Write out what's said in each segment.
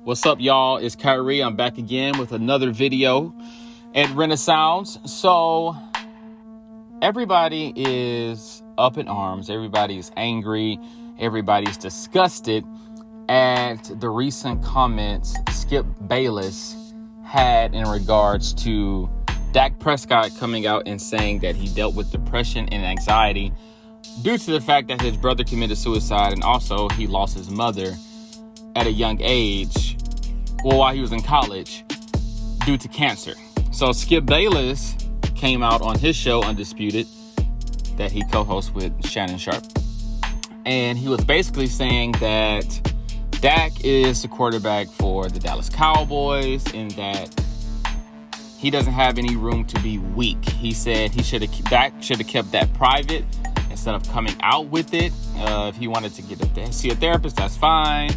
What's up, y'all? It's Kyrie. I'm back again with another video at Renaissance. So everybody is up in arms. Everybody's angry. Everybody's disgusted at the recent comments Skip Bayless had in regards to Dak Prescott coming out and saying that he dealt with depression and anxiety due to the fact that his brother committed suicide, and also he lost his mother at a young age, while he was in college, due to cancer. So Skip Bayless came out on his show, Undisputed, that he co-hosts with Shannon Sharp. And he was basically saying that Dak is the quarterback for the Dallas Cowboys and that he doesn't have any room to be weak. He said Dak should have kept that private instead of coming out with it. If he wanted to see a therapist, that's fine.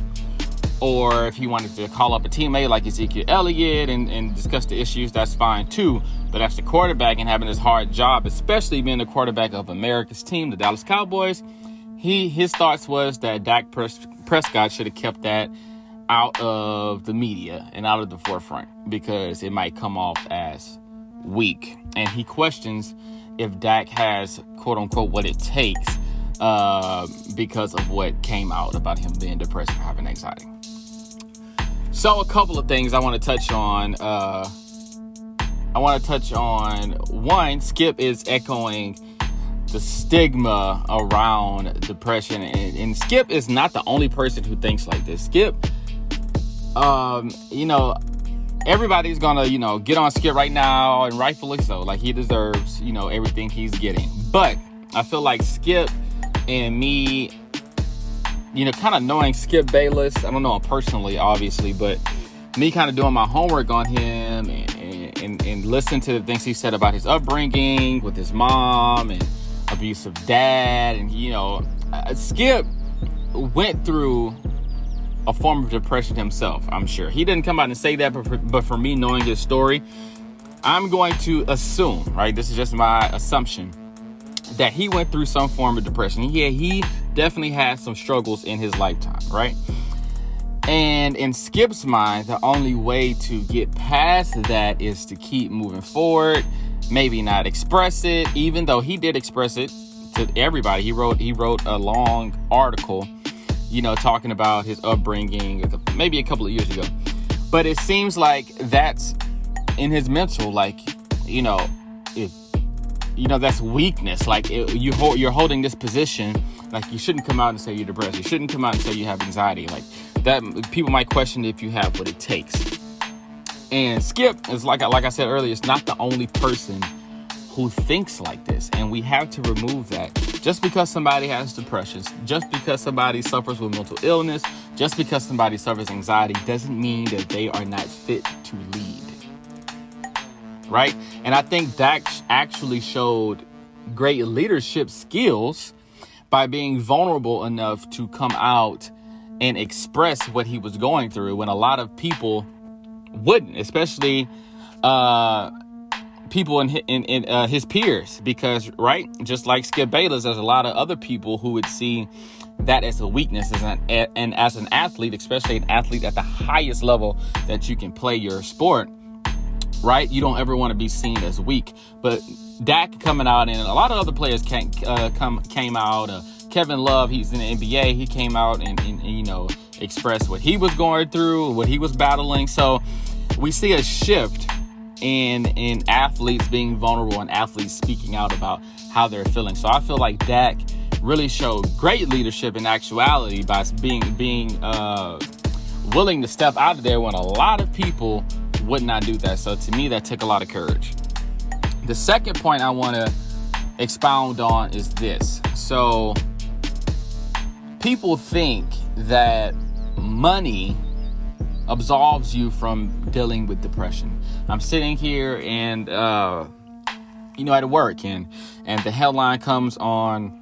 Or if he wanted to call up a teammate like Ezekiel Elliott and discuss the issues, that's fine too. But as the quarterback and having this hard job, especially being the quarterback of America's team, the Dallas Cowboys, his thoughts was that Dak Prescott should have kept that out of the media and out of the forefront because it might come off as weak. And he questions if Dak has, quote unquote, what it takes because of what came out about him being depressed and having anxiety. So a couple of things I want to touch on. One, Skip is echoing the stigma around depression. And Skip is not the only person who thinks like this. Skip, everybody's going to, get on Skip right now, and rightfully so. Like, he deserves, everything he's getting. But I feel like Skip and me, kind of knowing Skip Bayless, I don't know him personally, obviously, but me kind of doing my homework on him and listening to the things he said about his upbringing with his mom and abusive dad. And, Skip went through a form of depression himself, I'm sure. He didn't come out and say that, but for me, knowing his story, I'm going to assume, right? This is just my assumption, that he went through some form of depression. He definitely had some struggles in his lifetime, right? And in Skip's mind, the only way to get past that is to keep moving forward, maybe not express it, even though he did express it to everybody. He wrote a long article, talking about his upbringing maybe a couple of years ago. But it seems like that's in his mental, like, that's weakness. Like, you're holding this position. Like, you shouldn't come out and say you're depressed. You shouldn't come out and say you have anxiety. Like that, people might question if you have what it takes. And Skip is like I said earlier, it's not the only person who thinks like this. And we have to remove that. Just because somebody has depression, just because somebody suffers with mental illness, just because somebody suffers anxiety, doesn't mean that they are not fit to lead. Right? And I think Dak actually showed great leadership skills by being vulnerable enough to come out and express what he was going through when a lot of people wouldn't, especially people in his peers, because, right, just like Skip Bayless, there's a lot of other people who would see that as a weakness, and as an athlete, especially an athlete at the highest level that you can play your sport, right? You don't ever want to be seen as weak. But Dak coming out, and a lot of other players came out. Kevin Love, he's in the NBA. He came out and expressed what he was going through, what he was battling. So we see a shift in athletes being vulnerable and athletes speaking out about how they're feeling. So I feel like Dak really showed great leadership in actuality by being willing to step out of there when a lot of people would not do that. So to me, that took a lot of courage. The second point I want to expound on is this. So people think that money absolves you from dealing with depression. I'm sitting here and, at work, and the headline comes on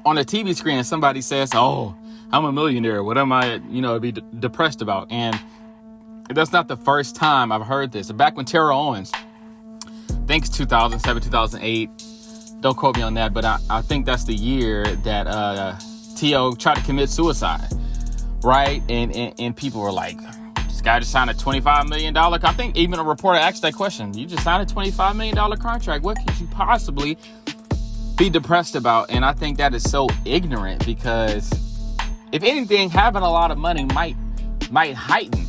a TV screen and somebody says, "Oh, I'm a millionaire. What am I, be depressed about?" And that's not the first time I've heard this. Back when Terrell Owens, I think it's 2007, 2008, don't quote me on that, but I think that's the year that T.O. tried to commit suicide, right? And people were like, this guy just signed a $25 million. I think even a reporter asked that question. You just signed a $25 million contract. What could you possibly be depressed about? And I think that is so ignorant, because if anything, having a lot of money might heighten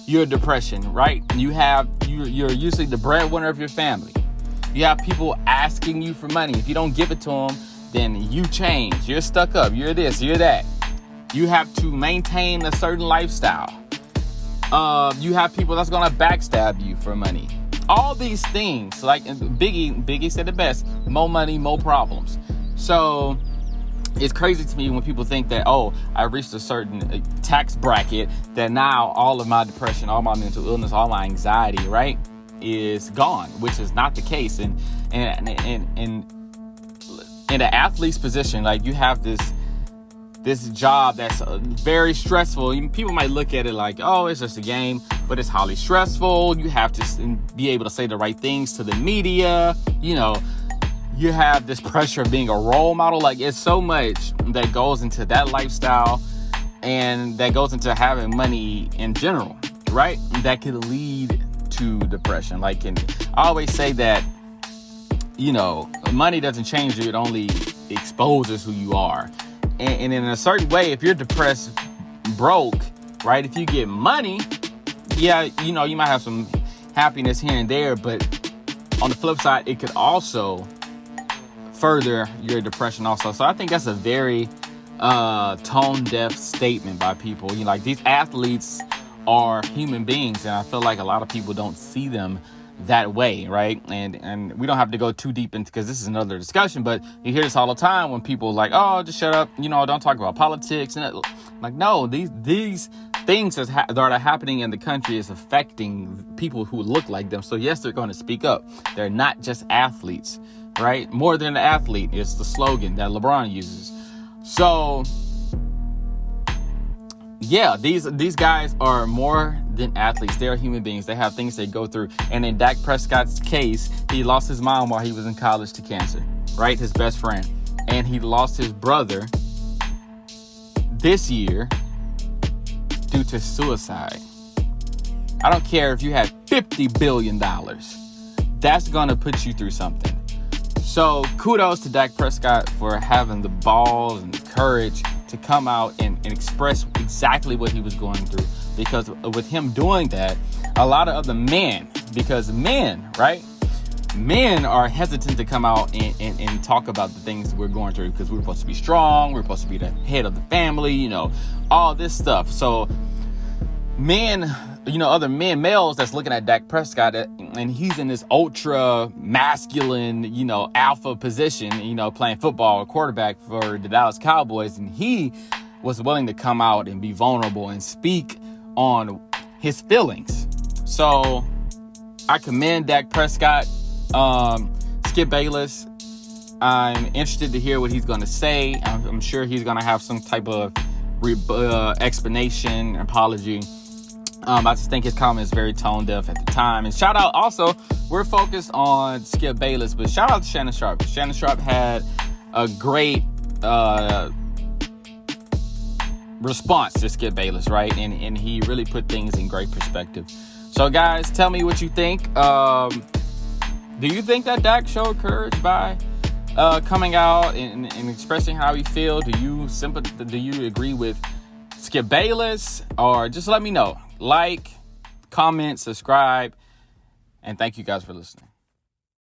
your depression, right? You're usually the breadwinner of your family. You have people asking you for money. If you don't give it to them, then you change. You're stuck up. You're this, you're that. You have to maintain a certain lifestyle. You have people that's gonna backstab you for money. All these things, like Biggie said it best: more money, more problems. So it's crazy to me when people think that, oh, I reached a certain tax bracket, that now all of my depression, all my mental illness, all my anxiety, right, is gone, which is not the case. And in the athlete's position, like, you have this job that's very stressful. People might look at it like, oh, it's just a game, but it's highly stressful. You have to be able to say the right things to the media. You have this pressure of being a role model. Like, it's so much that goes into that lifestyle, and that goes into having money in general, right? That could lead to depression. Like, and I always say that, money doesn't change you. It only exposes who you are. And in a certain way, if you're depressed, broke, right? If you get money, yeah, you might have some happiness here and there, but on the flip side, it could also further your depression also. So I think that's a very tone deaf statement by people. Like, these athletes are human beings, and I feel like a lot of people don't see them that way, right? And we don't have to go too deep into, because this is another discussion, but you hear this all the time when people like, oh, just shut up, don't talk about politics. And like, no, these things that are happening in the country is affecting people who look like them. So yes, they're going to speak up. They're not just athletes, right? More than an athlete is the slogan that LeBron uses. So yeah, these guys are more than athletes. They are human beings. They have things they go through. And in Dak Prescott's case, he lost his mom while he was in college to cancer, right? His best friend. And he lost his brother this year due to suicide. I don't care if you had $50 billion. That's going to put you through something. So kudos to Dak Prescott for having the balls and the courage to come out and express exactly what he was going through. Because with him doing that, a lot of other men, because men, right? Men are hesitant to come out and talk about the things we're going through, because we're supposed to be strong. We're supposed to be the head of the family, all this stuff. So men, other men, males that's looking at Dak Prescott, and he's in this ultra masculine, alpha position, playing football or quarterback for the Dallas Cowboys. And he was willing to come out and be vulnerable and speak on his feelings. So I commend Dak Prescott. Skip Bayless, I'm interested to hear what he's going to say. I'm sure he's going to have some type of explanation, apology. I just think his comment is very tone deaf at the time. And shout out also, we're focused on Skip Bayless, but shout out to Shannon Sharpe. Shannon Sharpe had a great response to Skip Bayless, right? And he really put things in great perspective. So guys, tell me what you think. Do you think that Dak showed courage by coming out and expressing how he feels? Do you agree with Skip Bayless? Or just let me know. Like, comment, subscribe, and thank you guys for listening.